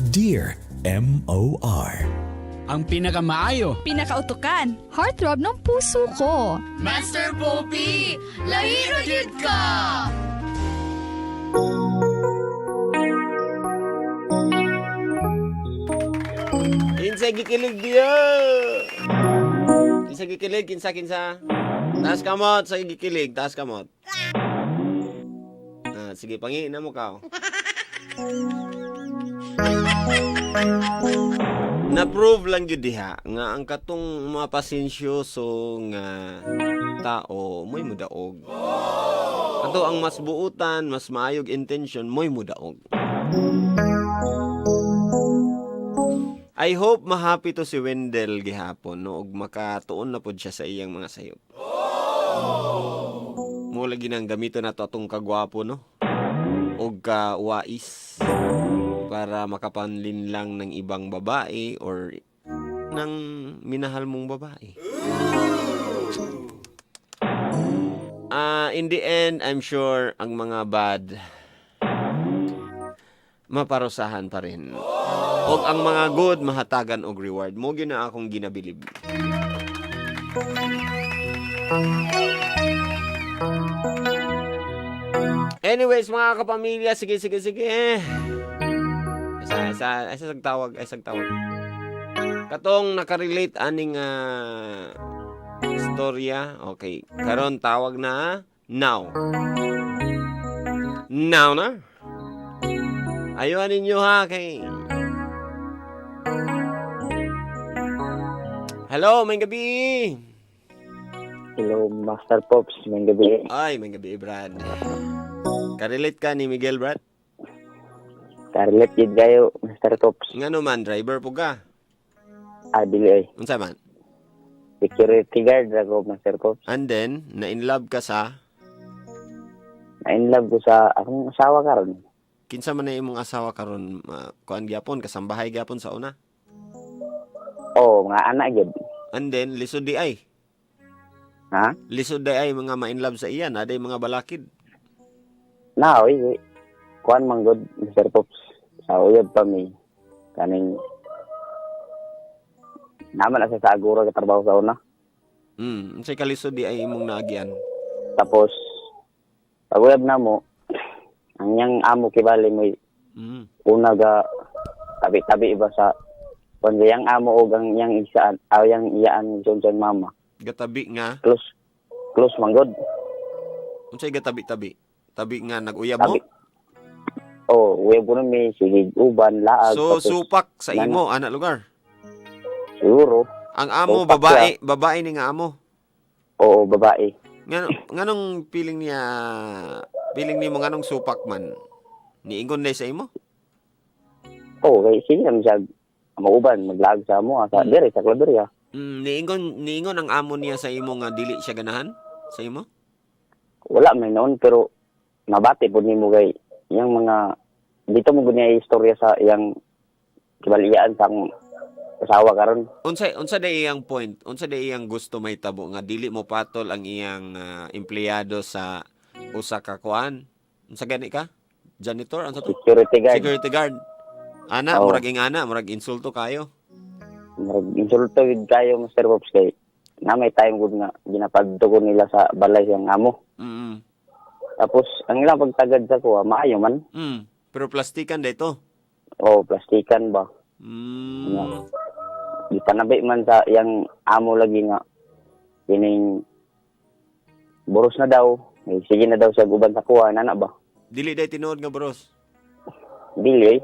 Dear M.O.R. Ang pinakamaayo. Pinakautukan. Heartthrob ng puso ko. Master Poppy, lahiro jud ka! Kinsa gikilig diya. Kinsa gikilig, kinsa. Taas kamot sa gikilig, taas kamot. Sige, pangiin na mo ka. Na-prove lang yun diha nga ang katong mga pasensyoso nga tao mo'y mudaog. Ato ang mas buutan, mas maayog intention mo'y mudaog. I hope mahappy to si Wendell gihapon no ug makatuon na pod siya sa iyang mga sayop. Mo lagi nang gamito na to atong kagwapo no ug kawais para makapanlin lang ng ibang babae or ng minahal mong babae. In the end, I'm sure ang mga bad maparusahan pa rin. O ang mga good mahatagan og reward. Mo gyud na akong ginabilib. Anyways, mga kapamilya, sige. Ay sag tawag. Katong nakarelate aning istorya. Okay, karon tawag na now. Now na. Ayuhan ninyo ha kay. Hello, may gabi. Hello, Master Pops. May gabi. Ay, may gabi, Brad. Karelate ka ni Miguel, Brad? Karelate yun kayo, Master Pops. Ngano man, driver po ka? Dili ay. Unsa man? Security guard ako, Master Pops. And then, na-in-love ka sa? Na-inlove ko sa akong asawa karon. Kinsa man na imong asawa karon kuan gyapon, kasambahay gyapon sa una? Oo, mga anak yun. And then, lisod di ay? Ha? Lisod di ay mga ma-in-love sa iyan, aday mga balakid? Oy. Kuan man good, Mr. Pops. Sa uyab pa mi. Kaning naman asa sa aguro ka trabaho sa una. Unsay kalisod di ay imong naagyan? Tapos pag uyab na mo, ang yang amo kibali mo una ga tabi-tabi iba sa kundi yang amo o ang yang isaan aw yang iyaan Johnson mama. Gatabi nga? Close man good. Unsay gatabi-tabi? Tabi nga nag-uyab mo? Uyab ko na may sige uban laag. So, tapos, supak sa imo, anak lugar? Siguro. Ang amo, Supak babae ni nga amo? Oo, babae. Nganong feeling nimo nganong supak man? Niingon na sa imo? Kay sige naman siya mauban, maglaag sa mo, sa dire, sa Claveria. Niingon ang amo niya sa imo nga dili siya ganahan sa imo? Wala may noon, pero nabati po nimo kay yung mga, dito mo gunya istorya sa yung kibaliyaan sa asawa karon. Unsa day iyang point? Unsa day iyang gusto may tabo nga dili mo patol ang iyang empleyado sa usa ka kuan? Unsa gani ka? Janitor unsa to? Security guard. Security guard. Ana, murag insulto kayo. Murag insulto gid kayo, Mr. Pops, kay na may time gud nga ginapadto nila sa balay siyang amo. Tapos ang ilang pagtagad sa kuha maayo man. Pero plastikan dito. Plastikan ba? Di panabi man sa yang amo lagi nga kining boros na daw. Sige na daw siya guban sa kuha, nana ba? Dili day tinuod nga bros. Dili.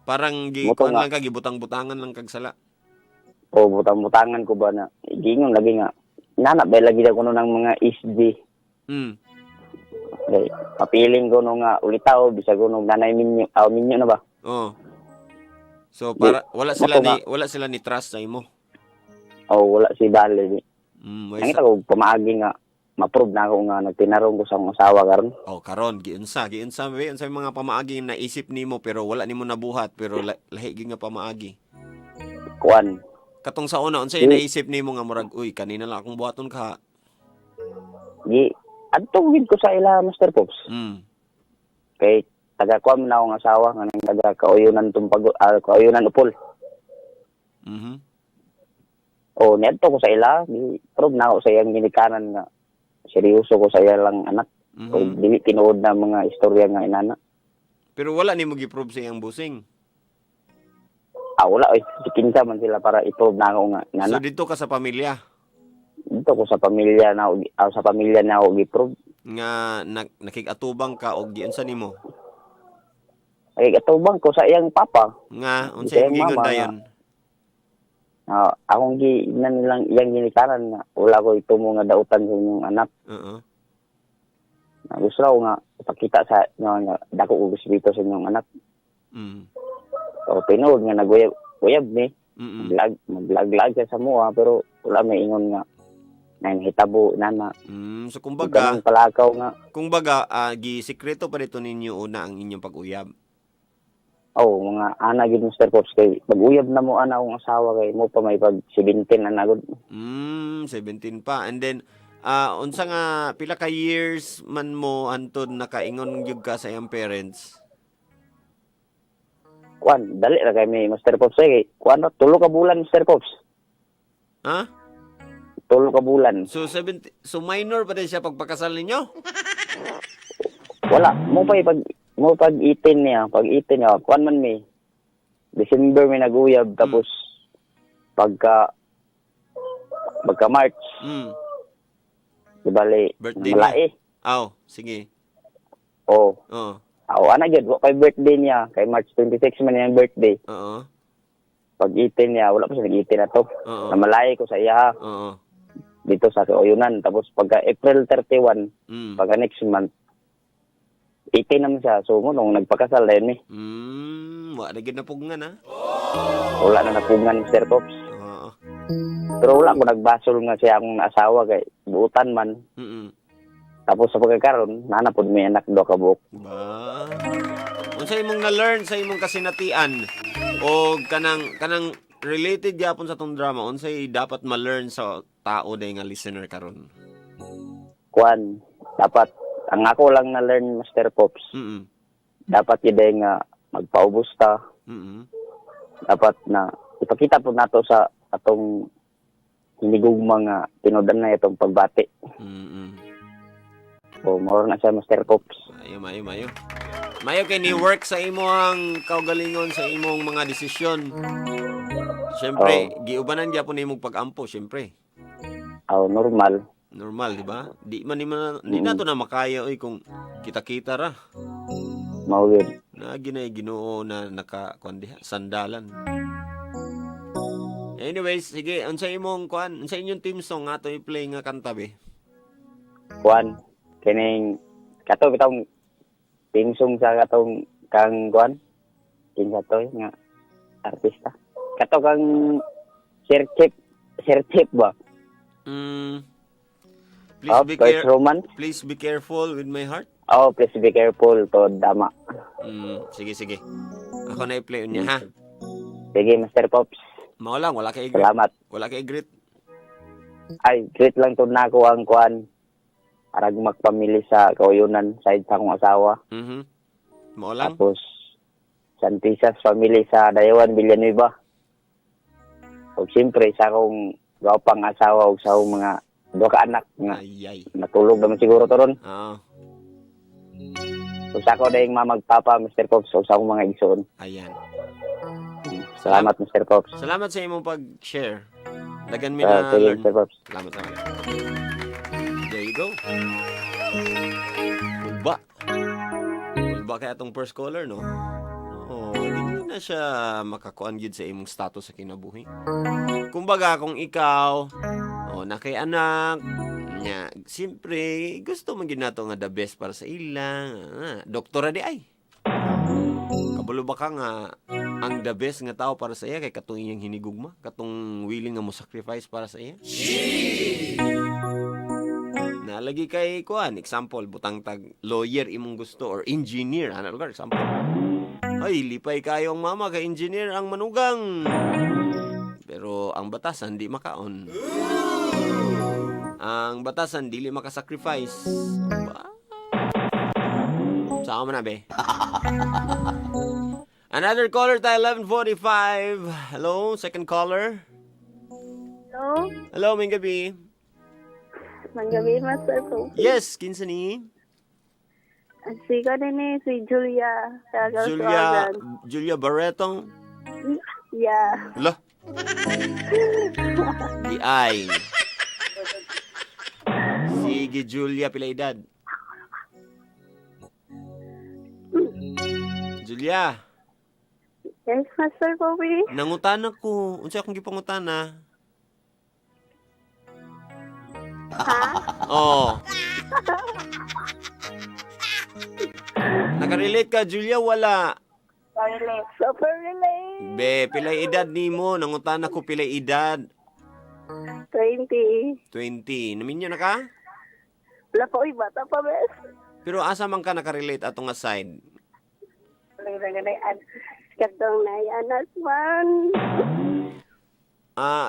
Parang Buto lang ka gibutang-butangan lang kag sala. Butang-butangan ko ba na gingon lagi nga. Nana ba lagi daw kuno ng mga SD. Okay. Papiling ko nung ulitaw, bisag ko nung nanay minyo na ba? So para wala sila ni trust sa imo. Wala si Dali. Ang ito ko pamaagi nga ma-prove na ako nga nagtinarong ko sa akong asawa karon. Karon giunsa unsay mga pamaagi na naisip nimo pero wala nimo nabuhat pero lahi gyud nga pamaagi. Kuan. Katong sa una unsay naisip nimo nga murag kanina lang akong buhaton ka. Adtong gid ko sa ila, Master Pops. Mm. Kay taga-kuam na akong asawa, nga taga-Kauyunan Kauyunan Upol. Mhm. O, neto ko sa ila, prove na ako sa iyang ginikanan nga seryoso ko sa iya lang anak. O, dili tinuod na mga istorya nga inana. Pero wala ni mo gi-prove sa iyang busing. Wala, sikinsa man sila para i-prove na ako nga inana. So dito ka sa pamilya Dito ko sa pamilya na ako gi-prove. nga nakig-atubang ka og giunsa nimo? Ay, katubang ko sa iyang papa. Nga unsa Iyang imong giingon mama, dayon? Akong nilang iyang ginikanan nga wala ko itumo nga dautan sa inyong anak. Oo. Gusto ko nga ipakita sa inyo nga dako ko gusto dito sa inyong anak. Mm. So, tinuod nga naguyab ni. Mm. Maglag siya sa mua, pero wala may ingon nga na hitabo na So kumbaga, ganun palakaw nga. gisikreto pa dito ninyo una ang inyong pag-uyab. Mga ana gid Mr. Pops kay pag-uyab na mo ana akong asawa kay mo pa may pag 17 na gud. 17 pa. And then unsa nga pila ka years man mo antod nakaingon gyud ka sa iyang parents? Dali ra kay may Mr. Pops kay tulo ka bulan Mr. Pops. Ha? Tulo ka bulan. So minor pa din siya pagpakasal ninyo? Wala mo pag 18 niya, man may December may naguyab tapos pagka March di bali Birthday malai. Sige. Oo. Oo. Ana gyud wa kay birthday niya kay March 26 man yung birthday. Oo. Pag 18 niya wala pa siya nag-18 na to. Oo. Namalay ko sa iya Oo. dito sa Kauyunan tapos pagka April 31 pagka next month 18 naman siya. So mo nung nagpakasal na yun Wala na ginapugngan ha? wala na napungan Mr. Pops. Oo. Pero wala ko nagbasol nga siya akong asawa kay buutan man. Tapos sa pagkakaroon, nanapod may anak do ka buok. Ba? Unsa imong na-learn sa imong kasinatian o kanang related gyapon sa tong drama, unsay dapat ma-learn sa tao day nga listener karon? Dapat ang ako lang na-learn Mr. Pops. Dapat yun nga magpaubos ta. Dapat na ipakita po nato sa atong hinigugma nga tinudan na itong pagbati. Moro na siya Mr. Pops. Mayo. Mayo kay ni work sa imong kaugalingon sa imong mga desisyon. Siyempre, giubanan gyapon nimong pag-ampo, siyempre. Normal. Normal, di ba? Di nato na makaya kung kita-kita ra. Mawid. Na Ginoo na sandalan. Anyways, sige, unsa imong unsa inyong team song ato i-play nga kanta be? Kining kato bitong pingsong sa katong kang kinsa to nga artista. Kato kang Sir Chip ba? Please be careful with my heart. Please be careful to dama. Sige. Ako na i-play unya ha. Sige Mr. Pops. Mao lang, wala kay greet. Salamat. Wala kay greet. Ay, great lang to nako ang arag magpamili sa Kauyunan side sa akong asawa. Mao lang. Tapos Santisas family sa Dayawan, Villanueva. O siyempre sa akong gawapang asawa o sa akong mga dua ka anak nga natulog naman siguro to ron. So sa ako dahing mamagpapa Mr. Pops o sa akong mga igsoon. Ayan. Salamat Mr. Pops. Salamat sa imong pag-share. Dagan mi na sige, learn. Mr. Pops. Salamat. There you go. Ulba kaya itong first caller, no? Hindi na siya makakuan gyud sa imong status sa kinabuhi. Kumbaga, kung ikaw, nakay anak, siyempre, gusto man gyud nato nga the best para sa ilang. Doktora di ay. Kabalo ba ka nga ang the best nga tao para sa iya kay katong iyang hinigugma, katong willing nga mo sacrifice para sa iya? Nalagi kay example, butang tag lawyer imong gusto or engineer, lugar example. Ay, lipay kayo ang mama kay engineer ang manugang. Pero ang batasan di makaon. Ang batasan dili makasacrifice. Saan mo na, be? Another caller tayo, 11:45. Hello, second caller. Hello? Hello, may gabi. Manggabi, Master Pogi. Yes, kinsa ni? Si ko din si Julia. Julia Barretong. Yeah. Lo. Di ay. Sige, Julia, pila edad? Julia, Yes, Master Pogi. nangutana ko. Unsa akong gipangutana? Ha? Oh. Nakarelate ka, Julia? Wala. Super relate. Be, pilay edad nimo? Nangutana ko pilay edad. 20. 20. Naminyo na ka? Wala pa uy, bata pa, bes. Pero asa man ka nakarelate atong aside? Katong na yanas man.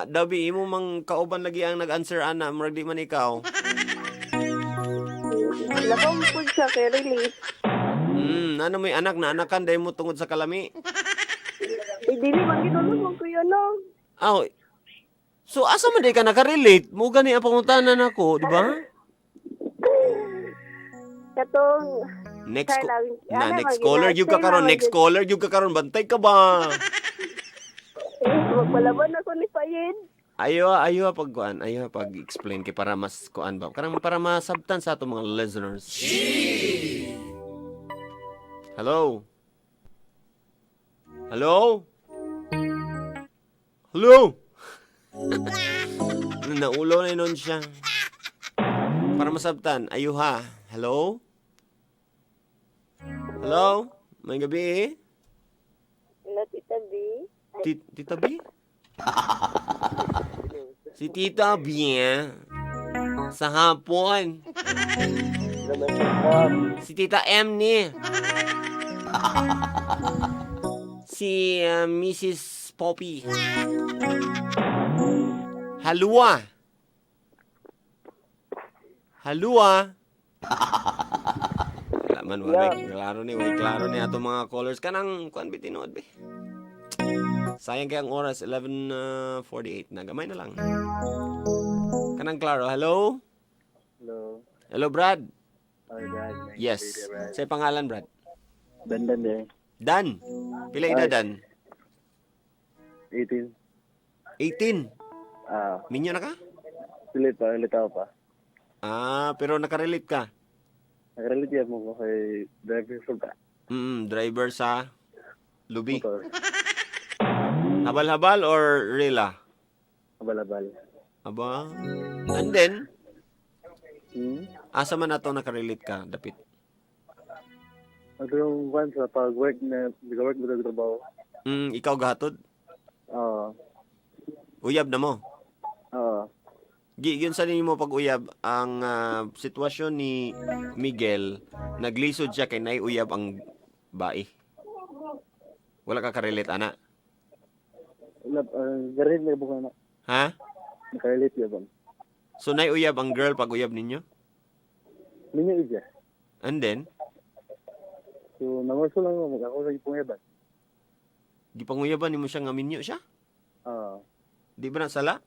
Dabi, imo mang kauban lagi ang nag-answer, ana. Murag di man ikaw. Wala pa mo po siya kay relate. Ano may anak na anakan dahil mo tungod sa kalami? Dili, manginulong ko yun, no? Aw, so asa man di ka nakarelate? Mo gani ang pangutanan ako, di ba? Katong... Next Kaya lang, next ano, caller gyud ka karon, next caller gyud ka karon, bantay ka ba? Magpalaban ako ni Payed. Ayo pag-explain kay para mas kuan ba? Karang para masabtan sa ato mga listeners. Hello. Hello? Hello? Naulo na nun siya. Para masabtan, ayo ha. Hello? Hello? May gabi? Hello, Tita B. Tita B? Si Tita B, sa hapon. Si Tita M ni. Si Mrs. Poppy. Halua. Halua. Man, klaro ni ato mga callers kanang kuan bitinood be. Sayang kay ang oras 11:48 na gamay na lang. Kanang klaro. Hello? Hello. Hello, Brad. Hi, Brad. Yes. Say pangalan, Brad. Dandan eh. Dan. Pila edad, Dan? 18. 18. Ah, Minyo na ka? ulit ako pa. Pero nakarelate ka. Nakarelate mo ko kay driver for ka. Driver sa Lubi. Motor. Habal-habal or rela? Abal-abal. Aba. And then, Hmm? asa man nato nakarelate ka, dapit? Ito yung one sa pag-work na, work mo sa trabaho. Ikaw gahatod? Oo. Uyab na mo? Oo. Yun sa ninyo mo pag-uyab, ang sitwasyon ni Miguel, naglisod siya kay naiuyab ang bae. Wala ka karelate, ana? Garil na buka na. Ha? Nakarelate ya bang? So, naiuyab ang girl pag uyab ninyo? Ninyo iya. And then, So, nangorso lang mo, ako sa ipong yaban. gipanguyaban ni mo siya nga minyo siya? Oo. Di ba nasala?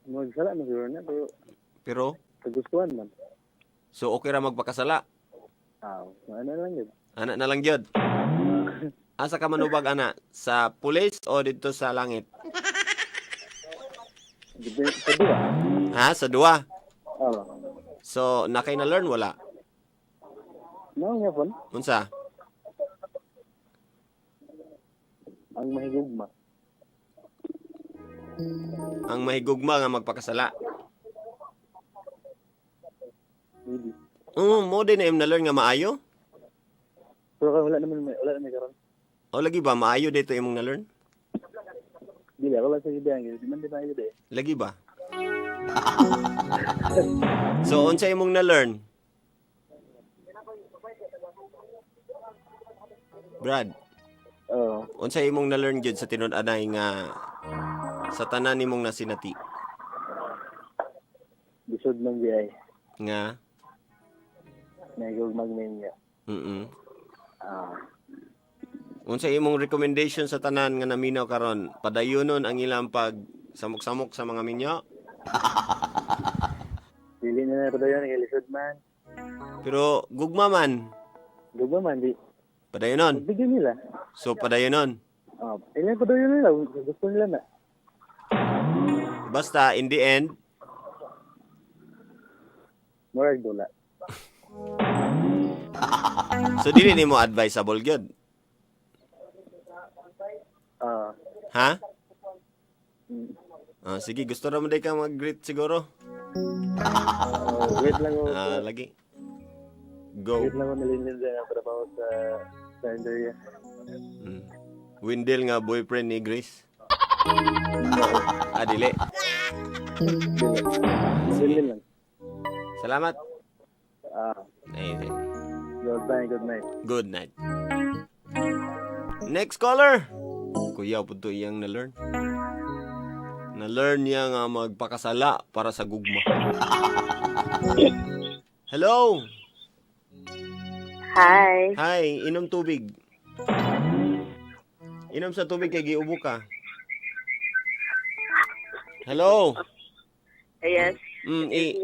Magsala na siguro na, pero Pero, kagustuhan man. so okay ra magpakasala. Ano lang yun. Ana na lang gyud. Asa ka manubag, ana? Sa pulis o dito sa langit? Sa dua. Ha? Sa duwa? Oo. So, nakay na learn wala? Naon nga po, Unsa? ang mahigugma. Ang mahigugma nga magpakasala. Hindi. Mo din na na learn nga maayo? Pero wala naman karon. O lagi ba maayo dito imong na learn? Dili, wala sa ideang yun. Di man di maayo de. Lagi ba? So, unsa imong na learn? Brad, Oo. unsa imong na learn gyud sa tinud-anay nga sa tanan nimong nasinati Bisod ng biyay. nga Nagugmag ninyo. Unsa imong recommendation sa tanan nga naminaw karon? Padayonon ang ilang pag samok-samok sa mga minyo? Dili na na padayon, ilisod man. Pero gugma man, Dugo man, di. padayonon. Bigyan nila. So padayonon. Ilan padayon nila, gusto nila na. Basta in the end, Murag dula. so dili nimo advisable gyud. Ha? Sige, gusto ra mo day ka mag-greet siguro. Wait lang ako. Lagi. Go. Wait lang ako nilinin dyan ang trabaho sa area. Windel nga boyfriend ni Grace. Dili. Dili lang. Salamat. Good night, good night. Good night. Next caller. Kuya po to iyang na-learn. Na-learn niya nga magpakasala para sa gugma. Hello. Hi. Hi, inom tubig. Inom sa tubig kay giubo ka. Hello. Yes.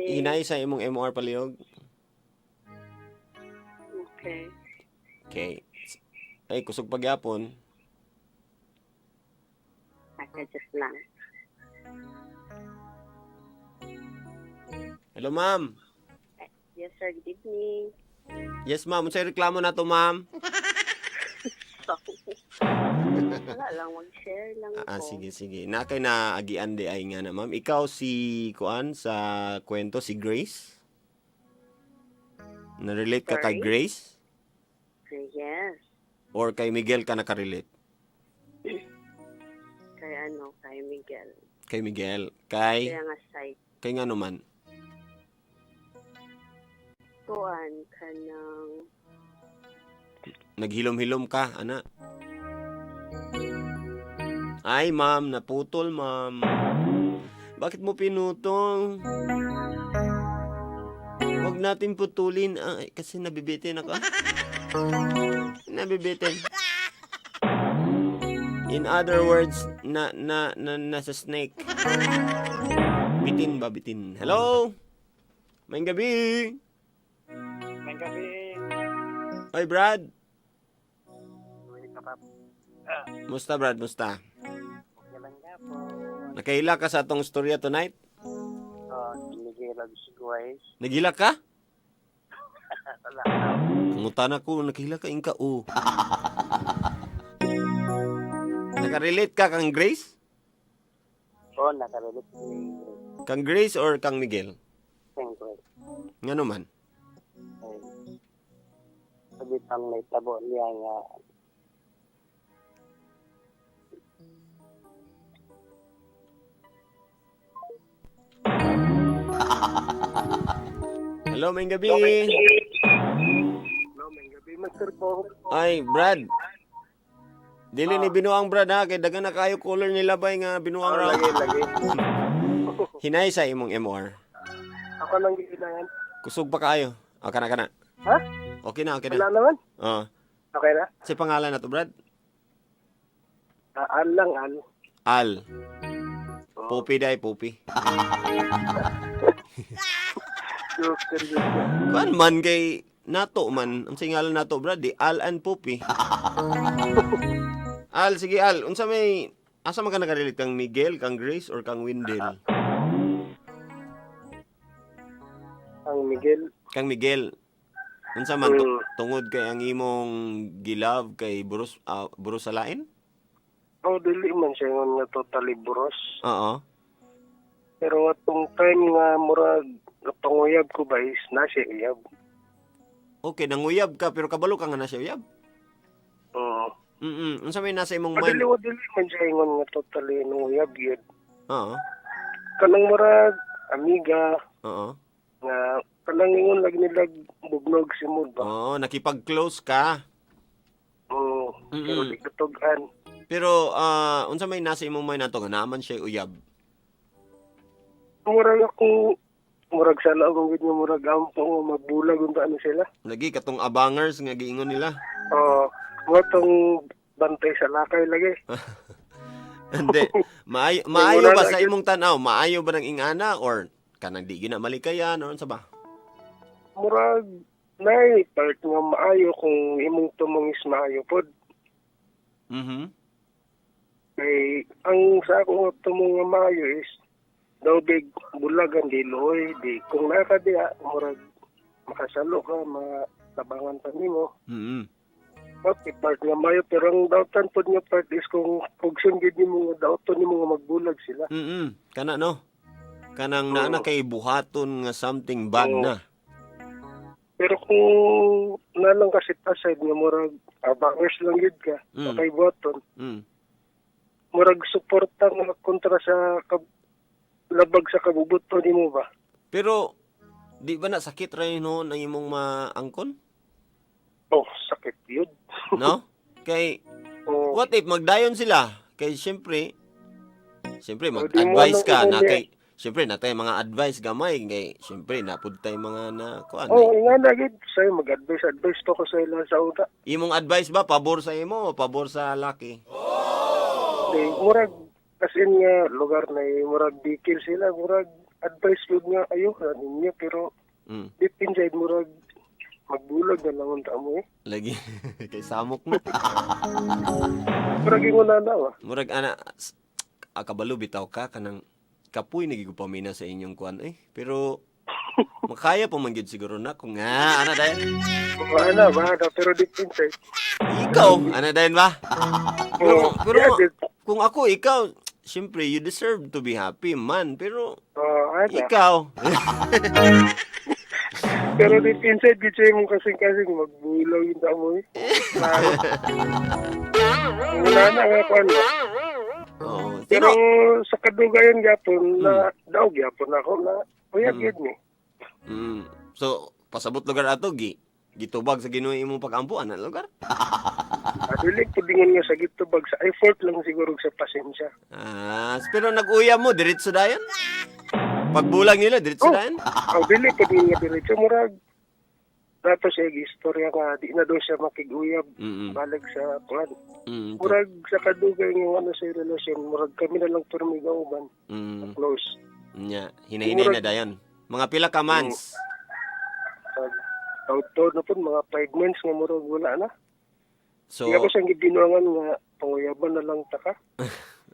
Hinay sa imong MOR palihog. Okay. Okay. Ay, kusog pagyapon. Just lang. Hello, ma'am. Yes, sir. Good evening. Yes, ma'am. Unsay reklamo na to, ma'am? Wala lang. Mag-share lang po. Sige. Nakay na agian di ay nga na, ma'am. Ikaw si Kuan sa kwento, si Grace? Na-relate ka kay Sorry? Grace? Yes. Or kay Miguel ka nakarelate? Kay Miguel. Kay Miguel. Kay Kaya nga site. kay nga naman. Kuan ka ng... Naghilom-hilom ka, ana. Ay, ma'am, naputol, ma'am. Bakit mo pinutol? Huwag natin putulin. Ay, kasi nabibitin ako. Nabibitin. In other words, nasa snake. Bitin ba, bitin? Hello? May gabi. May gabi. Oy, Brad. Musta, Brad? Musta? Nakaila ka sa atong storya tonight? Nagilag si guys. Nagila ka? Kangutan ako, nakahila ka inka, Nakarelate ka kang Grace? Oo, nakarelate si Kang Grace or kang Miguel? Sengkwe. Nga naman. Sabi pang may tabo niya nga. Hello, may gabi. Hello, may gabi, Master Bo. Ay, Brad. Dili ni binuang Brad ha, kay dagan na kayo color nila ba nga binuang ra. Lagi. Hinay sa imong MOR. Ako nang gilingan. Kusog pa kayo. Kana. Ha? Okay na. Wala naman. Okay na? Si pangalan na to, Brad? Al lang, Al. Al. Pupi day, Pupi. Kuan man kay nato man. Ang singalan nato, Brad, di Al and Pupi. Al, sige Al. Unsa may asa man ka nakarelate kang Miguel, kang Grace or kang Windel? Ang Miguel. Kang Miguel. Unsa man tungod kay ang imong gilove kay buros sa lain? Dili man siya nga totally buros. Oo. Pero atong time nga murag panguyab ko ba is na siya iyab. Okay, nanguyab ka pero kabalo ka nga na siya uyab. Oo. Unsa may nasa imong mind? Dili man siya ingon nga totally nanguyab yun. Oo. Kanang murag amiga Oo. nga kanang ingon lagi nila bugnog si mood ba. Oo, nakipag-close ka. Oo. Pero di katugan. Pero unsa may nasa imong mind nato nga naman siya uyab? Murag ako murag sa laong gid nga murag ampo nga magbulag unta ano sila. Lagi katong abangers nga giingon nila. Mo tong bantay sa lakay lagi. Hindi. Maayo ba sa imong tanaw? Maayo ba ng ingana or kanang di gyud na malikayan or unsa ba? Murag nay part nga maayo kung imong tumong is maayo pod. Mhm. Kay ang sa ako nga tumong nga maayo is daw big bulagan di loy di kung naka diya murag makasalo ka matabangan pa nimo. Mhm. Okay, part nga maayo pero ang dautan pod nga part is kung pugson gid nimo nga dauton nimo nga magbulag sila. Mhm. Kana no. Kanang naana kay buhaton nga something bad na. Pero kung nalang kasi aside nga murag abangers lang gid ka, kay boton. Mm. Murag suporta nga kontra sa labag sa kabubuto nimo ba? Pero di ba na sakit ra no ang imong maangkon? Oh, sakit yun. No? Kay Oh, what if magdayon sila? Kay syempre di mo mag-advise ka ano na niya. kay syempre natay mga advice gamay kay syempre napud tay mga na kuan. oh nga na gid say mag-advise to ko sa ila sa una. Imong advice ba pabor sa imo o pabor sa laki? Di murag as in nga lugar na murag bikil sila, murag advice yun nga ayo ra ninyo pero Mm. deep inside murag magbulag na lang unta mo eh. Lagi kay samok mo. Murag ingon na daw. Murag ana kabalo bitaw ka kanang kapoy nagigupamina sa inyong kuan pero makaya pa man gyud siguro na kung ana dayon. Wala pero deep inside. Ikaw ana dayon ba? Oh, Pero yeah, kung ako ikaw syempre you deserve to be happy man pero ana. ikaw Pero deep inside, gid siya mong kasing-kasing magbulaw yung damo eh. Wala na nga kung ano. Oo. Pero Pero sa kadugayan gapon na daog gapon ako na uyag gid ni. so pasabot lugar ato gitubag sa Ginoo imong pag-ampo ana lugar. Dili ko dingon nga sa gitubag sa effort lang siguro sa pasensya. Pero nag-uya mo diretso dayon? Pagbulag nila diretso dayon? Dili ko din nga diretso murag. Dato siya istorya nga di na daw siya makig-uyab balik sa kuan. Murag sa kadugay nga ano sa relasyon murag kami na lang turmi gauban. Close. Nya, hinahinay na dayon. Mga pila ka months. Taud-taud na po, mga 5 months nga murag wala na. So, Hindi ako siyang gidinuangan nga panguyaban na lang taka.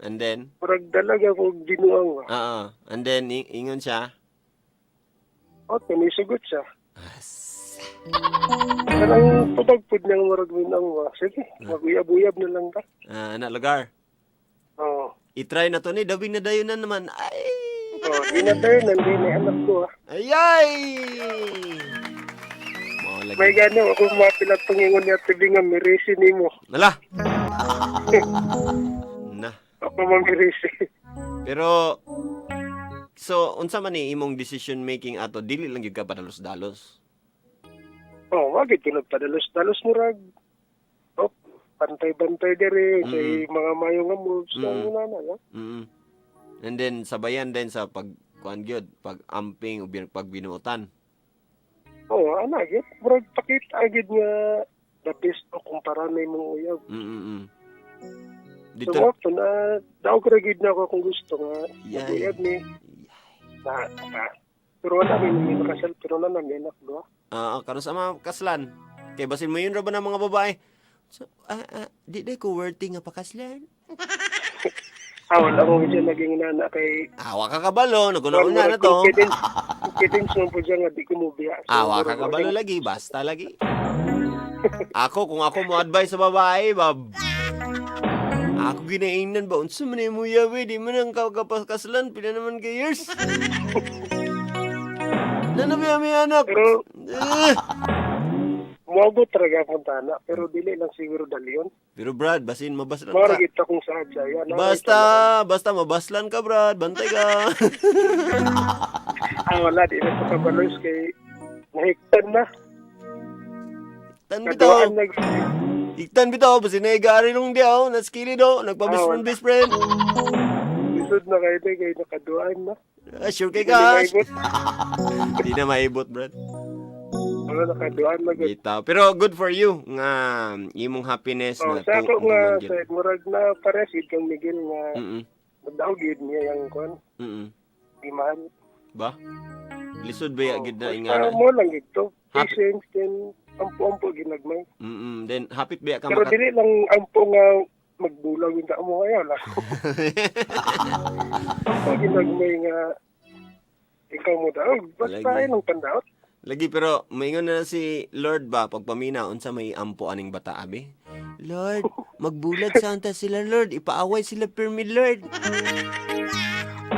and then, Murag dalaga ko ginuang nga. and then, ingon siya, May sugot siya. Kanang pabagpud niyang murag minang nga. Sige, mag-uyab-uyab na lang ta. anak lugar, Oo. itry na to ni, dabing na dayon na naman. Ay! Di na tayo, nandiyan na anak ko ha. Ayay! Mao lagi. May gano, ako mapilat pangingon niya tibi nga mirisi ni mo. Nala! Na. Ako mamirisi. Pero, so, unsa man ni imong decision making ato, dili lang gyud ka padalos-dalos. Wagit ko nagpadalos-dalos murag. Pantay-bantay dere, kay mga mayo nga moves. Ang nana, ha? And then, sabayan din sa pag-kuan gyud, pag-amping o pag binuotan. Ana, git. Murag pakita agad nga the best o kumpara na imong uyab. Dito, So, ito na, daw ko ragid na ako kung gusto nga. Yay. Uyab ni. Pero wala, may nakasal, pero na may anak, do. karon sa mga kaslan. Kay basin mo yun ra ba ng mga babae? So, di ko worthy nga pakaslan. Wala ko siya naging nana kay... Awa ka kabalo, naguna-una na to. Confidence mo po siya nga, di ko mo biya. So, Awa ka kabalo lagi, basta lagi. Kung ako mo advice sa babae, bab. Ako ginaingnan ba? Unsa man mo yawe, di man ang kapakaslan, pila naman kay years. Nanabi may anak. Pero, muagot talaga akong tana, pero dili lang siguro dalion. Pero Brad, basin mabaslan ka. Maragit akong sadya. Yan, Basta mabaslan ka, Brad. Bantay ka. wala, di na sa kabalos kay nahiktan na. Tan bitaw. Kaduaan na. Iktan bitaw. Basin na igari nung diyaw. Naskili do. Nagpa-best friend. Isod na kayo kay nakaduaan na. Sure kay Hindi na gosh. maibot. Hindi na maibot, Brad. Nakaduan na gud. Bitaw. Pero good for you nga imong happiness Oh, na sa ako nga gid. sa murag na paresid kang Miguel nga Mm. daw gid niya yang kon. Mm. Di man. Ba? Lisod ba ya gid na Basta ingana? mo lang gito. Happy- Patience din ampo-ampo ginagmay. Then hapit ba ka Pero dili lang ampo nga magbulag yung mo ayaw lang. Ampo ginagmay nga ikaw mo daw. Basta Lagi. ay nang pandaot. Lagi pero maingon na si Lord ba pagpamina unsa may ampo aning bata abi? Lord, magbulag santa sila Lord, ipaaway sila permi Lord.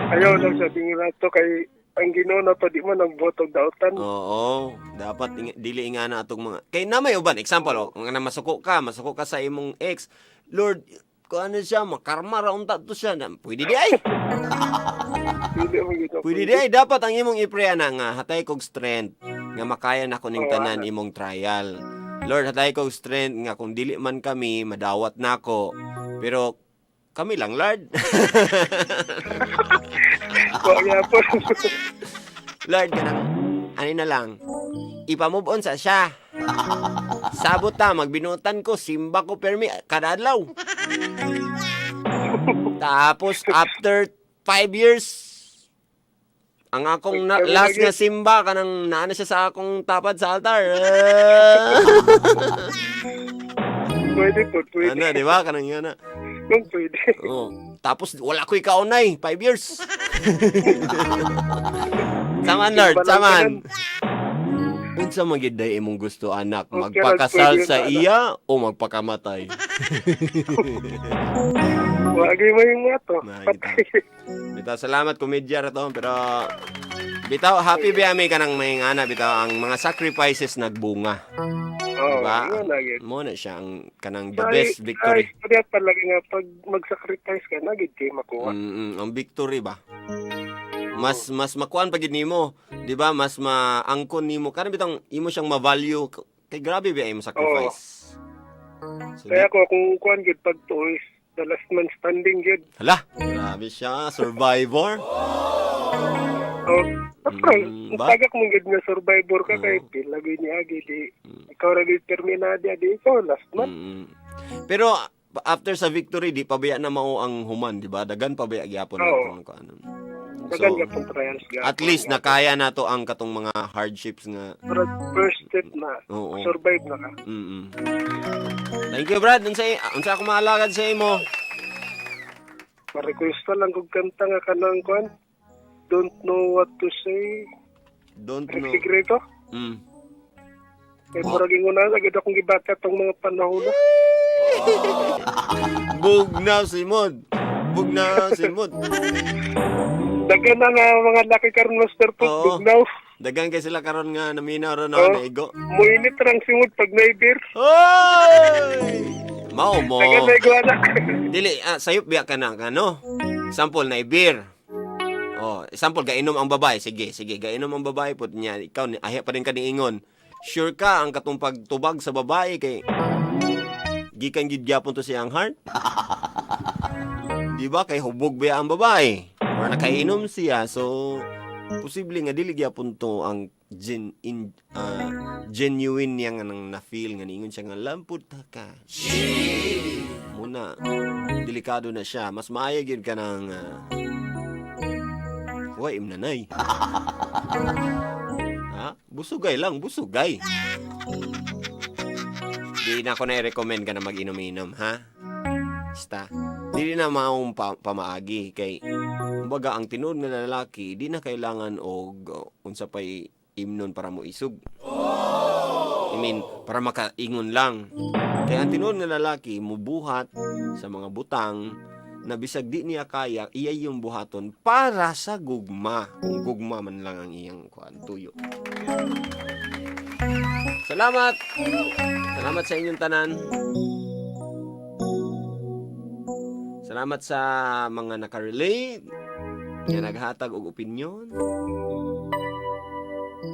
Ayaw lang sabi nga to kay ang Ginoo na to di man ang botog daotan. Oo, dapat dili nga na atong mga kay na may uban example kung na masuko ka sa imong ex, Lord, kung ano siya makarma ra unta to siya na pwede di ay. Dili mo gito. Pwede di ay dapat ang imong i-pray na nga hatay kog strength nga makayan ako ning Oo, tanan ana. imong trial. Lord, hatay kog strength nga kung dili man kami madawat nako. Pero kami lang, Lord. Wa gyapon. Lord, kanang ani na lang. Ipa-move on sa siya. Sabot ta, magbinutan ko, simba ko permi kada adlaw. Tapos after 5 years, ang akong last nga simba kanang naana siya sa akong tapad sa altar. Pwede po, pwede. Ano, di ba? Kanang yun na. Kung pwede. Oh. Tapos wala ko'y kaunay, 5 years. Saman, Lord, saman. Unsa magid day imong gusto anak, Okay, magpakasal pwede sa yun, iya o magpakamatay? Wagi mo yung nga to. Nah, Patay. Bitaw, salamat komedya ra to, pero bitaw happy ba mi kanang may ana bitaw ang mga sacrifices nagbunga. Oo, Diba? yun na yun. Mo na siya ang kanang the best victory. Ay, kaya palagi nga pag mag-sacrifice ka, nagid kayo makuha. Ang victory ba? Mas makuan pagid nimo, 'di ba? Mas maangkon nimo kana bitang imo siyang ma-value kay grabe ba imo sacrifice. So, Kaya ko kung kuhan gid pag tuis, the last man standing gid. hala, grabe siya, survivor. Oh, ba? tagak mo gid nga survivor ka kay pilagi ni agi di. Ikaw ra gid terminado di ikaw last man. Pero after sa victory di pa baya na mao ang human, di ba? Dagan pa baya gyapon Oo. ko ano. Dagan ka pong trials ga. At least nakaya na to ang katong mga hardships nga. Pero first step na, Oo. survive na ka. Thank you, Brad. Unsa ako maalagad sa imo? Ma-request lang kog kanta nga kanang kuhan. Don't know what to say. Don't know. Sekreto. Kay murag inguna agad akong gibata tong mga panahon na. Bugnaw Simon. Dagan na nga mga laki karon master po, Oo. bugnaw. Dagan kay sila karon nga naminaw ron Oo. na igo. Muinit rang simod pag naibir. Hoy! Mao mo. Dagan na iguana. Dili, sayop biya ka na, ano? Sample na beer. Oh, sample, gainom ang babae. Sige, gainom ang babae po niya. Ikaw, ahya pa rin ka ni ingon. Sure ka, ang katong pagtubag sa babae kay gikan gid gyapon to siyang heart? Di ba? Kay hubog biya ang babae. Or nakainom siya, so posible nga dili gyapon to ang genuine niya nga nang na-feel nga niingon siya nga lampot ka. Muna, delikado na siya. Mas maayo gyud ka ng way imnanay. Ha? Busugay lang, busugay. Di na ako na-recommend ka na mag-inom-inom, ha? Basta. Di na maong pamaagi kay kumbaga ang tinuod nga lalaki di na kailangan og unsa pay imnon para mo isug. I mean, para makaingon lang. Kaya ang tinuod nga lalaki mubuhat sa mga butang na bisag di niya kaya, iya yung buhaton para sa gugma. Kung gugma man lang ang iyang tuyo. Salamat! Salamat sa inyong tanan. Salamat sa mga nakarelate, nga naghatag og opinyon.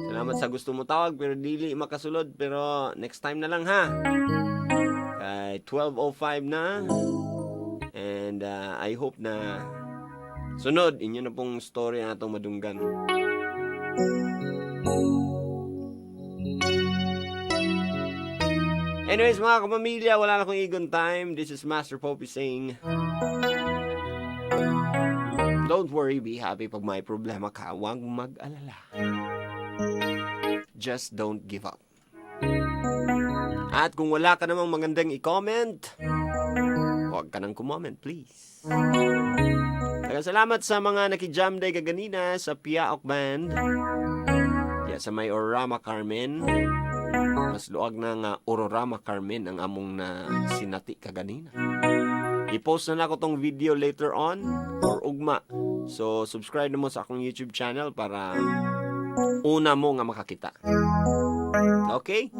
Salamat sa gusto mo tawag pero dili makasulod, pero next time na lang ha. Kay 12:05 na. And I hope na Sunod, inyo na pong story na itong madunggan. Anyways, mga kapamilya, wala na akong igon time. This is Master Poppy saying, don't worry, be happy. Pag may problema ka, huwag mag-alala. Just don't give up. At kung wala ka namang magandang i-comment, huwag ka nang kumcomment, please. Salamat sa mga nakijam day kaganina sa Piaok Band. Sa may Ororama Carmen. Mas luag na nga Ororama Carmen ang among na sinati kaganina. I-post na ako tong video later on or ugma. So, subscribe na mo sa akong YouTube channel para una mo nga makakita. Okay?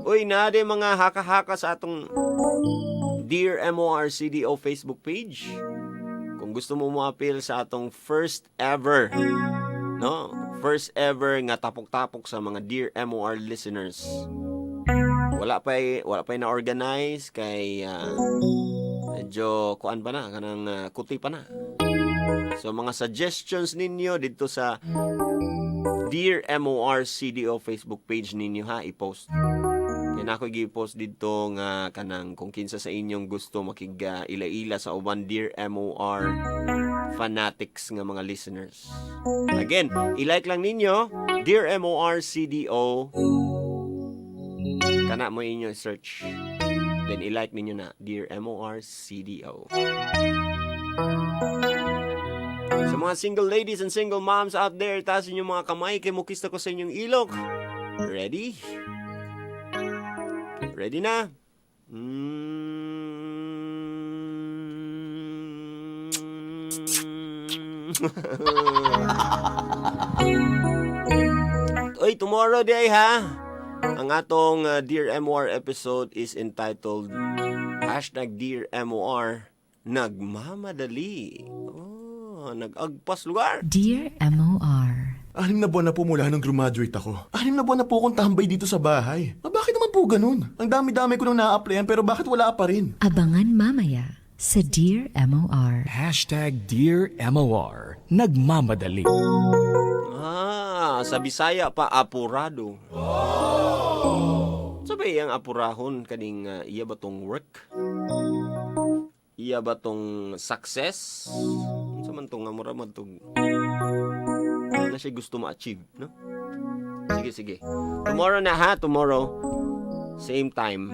Uy, nade mga haka-haka sa atong Dear MOR CDO Facebook page. Kung gusto mo mo-appeal sa atong first ever nga tapok-tapok sa mga Dear MOR listeners. Wala pa na-organize kay medyo kuan pa na, kanang kuti pa na. So mga suggestions ninyo dito sa Dear MOR CDO Facebook page ninyo ha, i-post. Kaya ako i-post dito nga kanang kung kinsa sa inyong gusto makig-ila-ila sa uban Dear MOR fanatics nga mga listeners. Again, i-like lang ninyo Dear MOR CDO. Kana mo inyo search. Then i-like ninyo na Dear MOR CDO. Sa mga single ladies and single moms out there, taasin yung mga kamay kay mukista ko sa inyong ilok. Ready? Ready na? Oy, tomorrow day ha. Ang atong Dear MOR episode is entitled #Dear MOR Nagmamadali. Nag-agpas lugar. Dear MOR, 6 na buwan na po mula nang graduate ako. 6 na buwan na po akong tambay dito sa bahay. Bakit naman po ganun? Ang dami-dami ko nang na-applyan pero bakit wala pa rin? abangan mamaya sa Dear MOR. Dear MOR Nagmamadali. Sa Bisaya pa apurado. Sabi ang apurahon kaning iya ba tong work? Iya ba tong success? Saman tong amura man tong na siya gusto ma-achieve, no? Sige. Tomorrow na ha, tomorrow. Same time.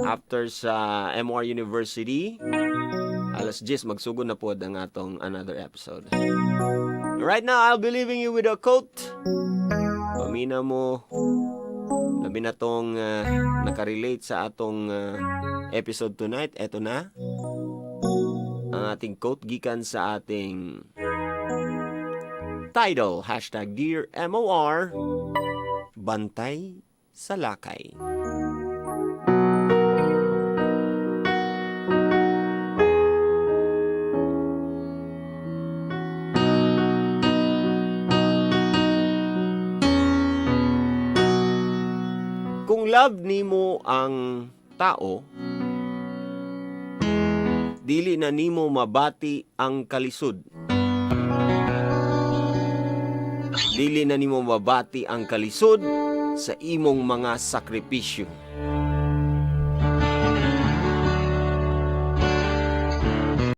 After sa MOR University, 10:00 magsugod na po ang atong another episode. Right now, I'll be leaving you with a quote. Pamina mo, labi na tong nakarelate sa atong episode tonight. Eto na. Ang ating quote gikan sa ating title, #Dear MOR, Bantay sa Lakay. Kung love nimo ang tao, dili na nimo mabati ang kalisod. Dili na nimo mabati ang kalisod sa imong mga sakripisyo.